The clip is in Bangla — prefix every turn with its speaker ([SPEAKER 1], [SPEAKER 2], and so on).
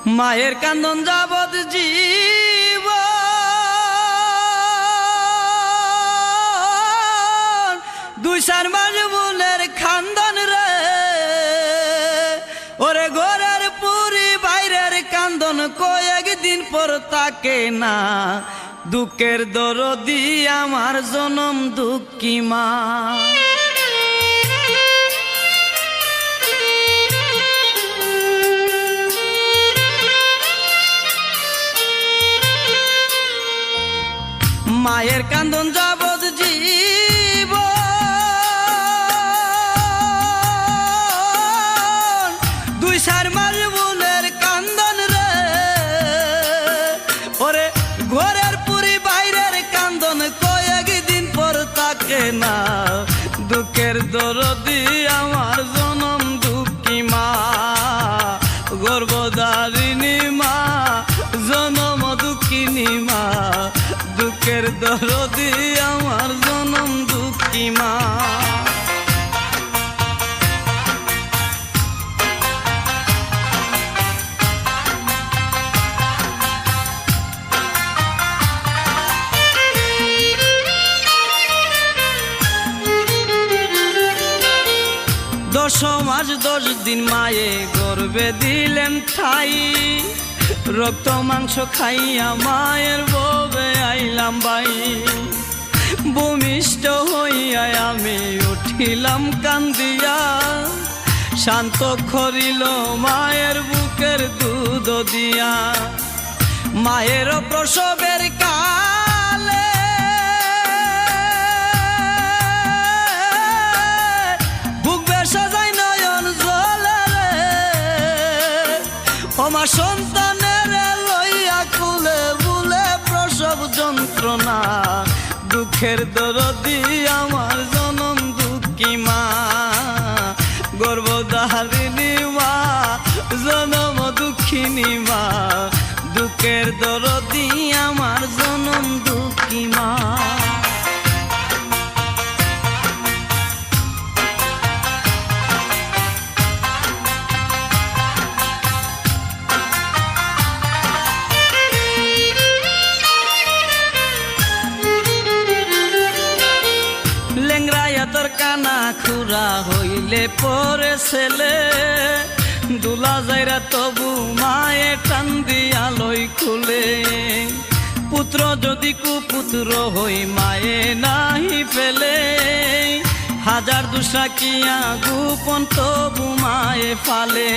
[SPEAKER 1] মায়ের কান্দন যাবৎ জীব দুই চার মাস বোনের খান্দন রে ওরে ঘরের পুরি বাইরের কান্দন কয়েকদিন পর তাকে না দুঃখের দরদি আমার জনম দুঃখী মা। মায়ের কান্দন যাবৎ জীব দুই চার মাস বোনের কান্দন রে ওরে ঘরের পুরি বাইরের কান্দন কয়েকদিন পর তাকে না দুঃখের দরদি আমার জনম দুঃখী মা। গর্ভধারিণী মা জনম দুঃখিনী মা দুঃখের দরদি আমার জনম দুঃখী মা। দশ মাস 10 দিন মায়ে গর্ভে দিলেন ঠাই রক্ত মাংস খাইয়া মায়ের ববে আইলাম বাই। ভূমিষ্ঠ হইয়া আমি উঠিলাম কান্দিয়া শান্ত করিল মায়ের বুকের দুধ দিয়া। মায়ের প্রসবের কালে বুক বেশা যায় নয়ন জলে আমার সন্তানের লইয়া কুলে বুলে প্রসব যন্ত্রণা দুঃখের দরদি আমার জনম দুঃখী মা। গর্ভধারিণী মা জনম দুঃখিনী মা দুঃখের দরদি আমার জনম দুঃখী মা। তোর কানা খুরা হইলে পরে ছেলে দুলা যাইরা তবু মায়ে টান দিয়া লই খুলে। পুত্র যদি কুপুত্র হই মায়ে নাহি ফেলে হাজার দুসা কিয়া গোপন তবু মায়ে ফালে।